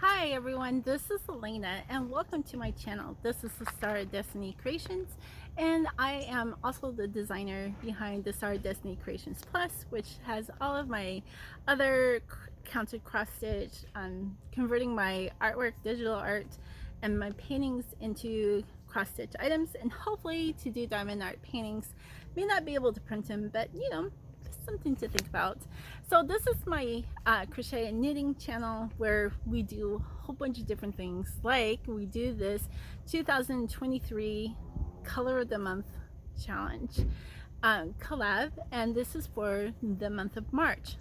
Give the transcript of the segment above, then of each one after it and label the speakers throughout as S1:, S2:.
S1: Hi everyone, this is Elena and welcome to my channel. This is the Star of Destiny Creations and I am also the designer behind the Star of Destiny Creations Plus, which has all of my other counted cross stitch, converting my artwork, digital art, and my paintings into cross stitch items, and hopefully to do diamond art paintings. May not be able to print them, but you know, something to think about. So this is my crochet and knitting channel where we do a whole bunch of different things, like we do this 2023 color of the month challenge collab, and this is for the month of March.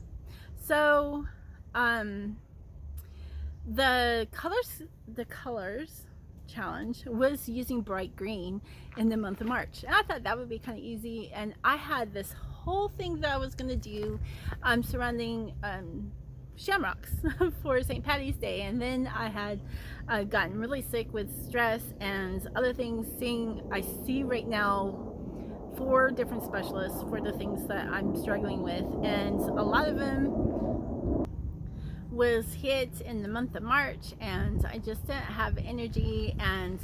S1: So the colors challenge was using bright green in the month of March, and I thought that would be kind of easy. And I had this whole thing that I was going to do surrounding shamrocks for St. Patty's Day, and then I had gotten really sick with stress and other things. I see right now 4 different specialists for the things that I'm struggling with, and a lot of them was hit in the month of March, and I just didn't have energy and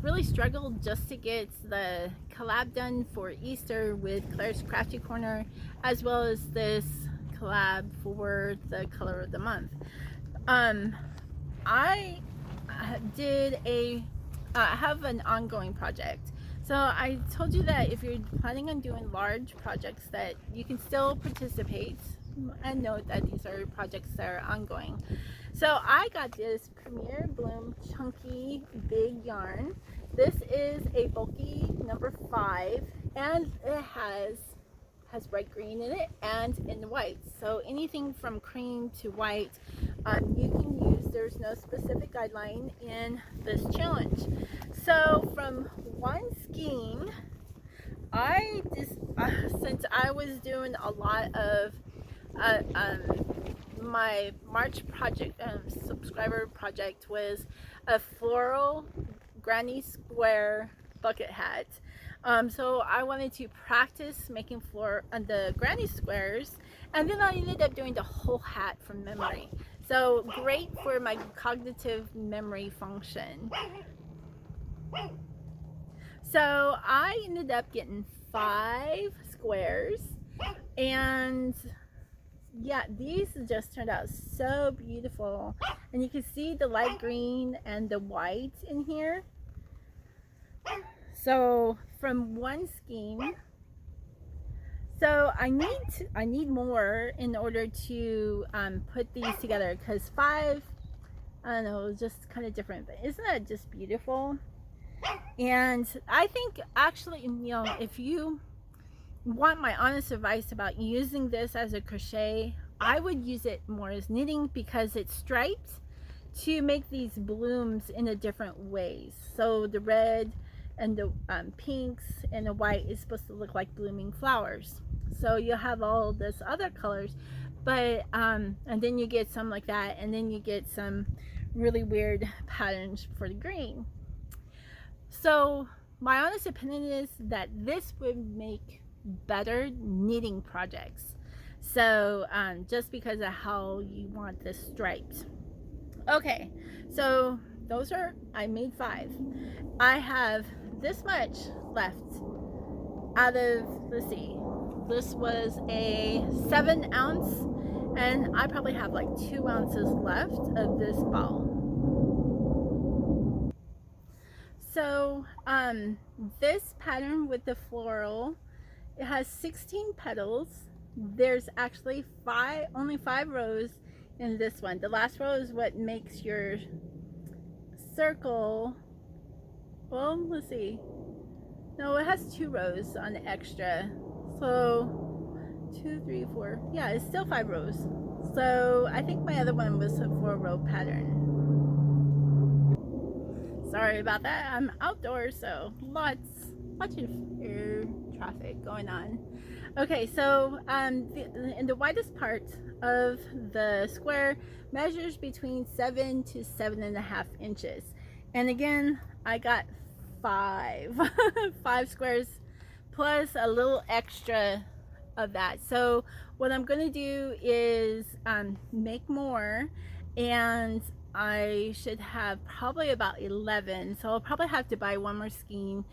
S1: really struggled just to get the collab done for Easter with Claire's Crafty Corner, as well as this collab for the color of the month. I did have an ongoing project. So I told you that if you're planning on doing large projects, that you can still participate and note that these are projects that are ongoing. So I got this Premier Bloom Chunky Big Yarn. This is a bulky number 5, and it has bright green in it and in white. So anything from cream to white you can use. There's no specific guideline in this challenge. So from one skein, I just since I was doing a lot of my March project, subscriber project, was a floral granny square bucket hat. So I wanted to practice making the granny squares, and then I ended up doing the whole hat from memory. So great for my cognitive memory function. So I ended up getting 5 squares, and yeah, these just turned out so beautiful, and you can see the light green and the white in here. So from one skein, so I need more in order to put these together, because 5, I don't know, just kind of different, but isn't that just beautiful? And I think actually, you know, if you want my honest advice about using this as a crochet, I would use it more as knitting, because it's striped to make these blooms in a different ways. So the red and the pinks and the white is supposed to look like blooming flowers. So you'll have all this other colors, but and then you get some like that, and then you get some really weird patterns for the green. So my honest opinion is that this would make better knitting projects. So just because of how you want this striped. Okay, so those are, I made 5. I have this much left out of, let's see, this was a 7 ounce, and I probably have like 2 ounces left of this ball. So this pattern with the floral, it has 16 petals. There's actually only 5 rows in this one. The last row is what makes your circle. Well, let's see. No, it has 2 rows on the extra. So 2, 3, 4. Yeah, it's still 5 rows. So I think my other one was a 4-row pattern. Sorry about that. I'm outdoors, so lots of air traffic going on. Okay, so in the widest part of the square measures between 7 to 7.5 inches, and again I got 5 5 squares plus a little extra of that. So what I'm going to do is make more, and I should have probably about 11, so I'll probably have to buy one more skein.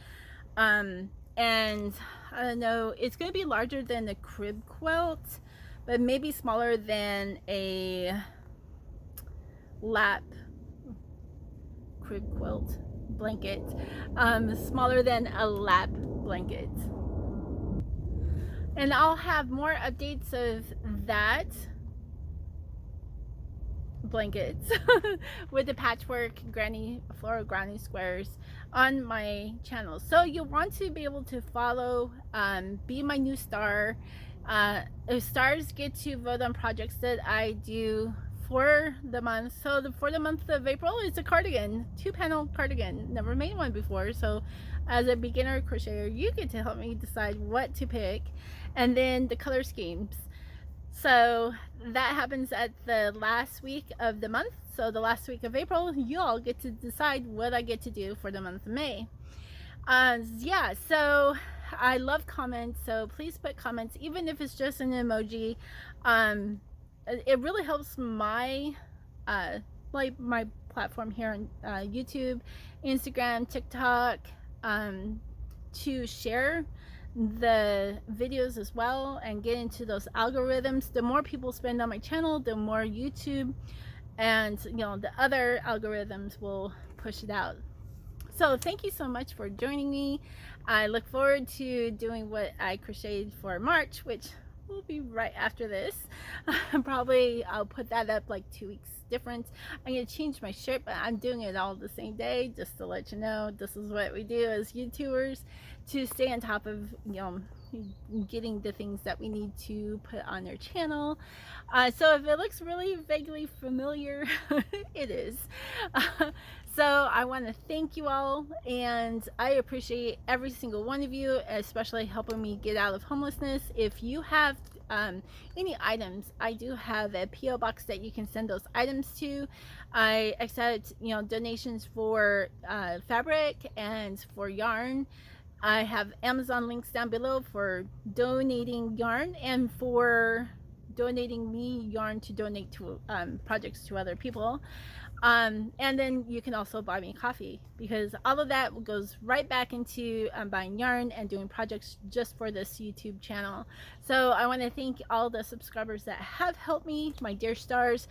S1: And I don't know, it's going to be larger than the crib quilt, but maybe smaller than a lap crib quilt blanket, smaller than a lap blanket. And I'll have more updates of that blankets with the patchwork floral granny squares on my channel. So you'll want to be able to follow, be my new star. Stars get to vote on projects that I do for the month. So for the month of April, it's a cardigan, 2-panel cardigan. Never made one before, so as a beginner crocheter, you get to help me decide what to pick, and then the color schemes. So that happens at the last week of the month. So the last week of April, you all get to decide what I get to do for the month of May. Yeah, so I love comments, so please put comments, even if it's just an emoji. It really helps my like my platform here on YouTube, Instagram, TikTok, to share the videos as well and get into those algorithms. The more people spend on my channel, the more YouTube and the other algorithms will push it out. So thank you so much for joining me. I look forward to doing what I crocheted for March, which will be right after this. Probably I'll put that up like 2 weeks different. I'm gonna change my shirt, but I'm doing it all the same day, just to let you know this is what we do as YouTubers to stay on top of getting the things that we need to put on their channel. So if it looks really vaguely familiar, it is. So I want to thank you all, and I appreciate every single one of you, especially helping me get out of homelessness. If you have any items, I do have a PO box that you can send those items to. I accept donations for fabric and for yarn. I have Amazon links down below for donating yarn and for donating me yarn to donate to projects to other people. And then you can also buy me coffee, because all of that goes right back into buying yarn and doing projects just for this YouTube channel. So I want to thank all the subscribers that have helped me, my dear stars.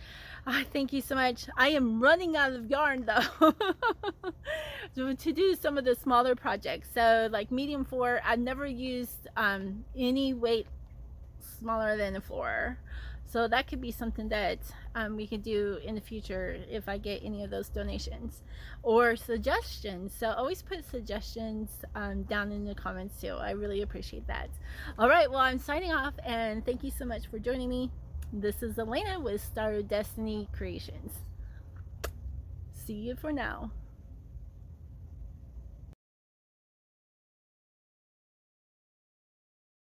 S1: Thank you so much. I am running out of yarn though to do some of the smaller projects. So like medium 4, I've never used any weight smaller than a 4. So that could be something that we could do in the future if I get any of those donations or suggestions. So always put suggestions down in the comments too. I really appreciate that. All right, well, I'm signing off, and thank you so much for joining me. This is Elena with Star Destiny Creations. See you for now.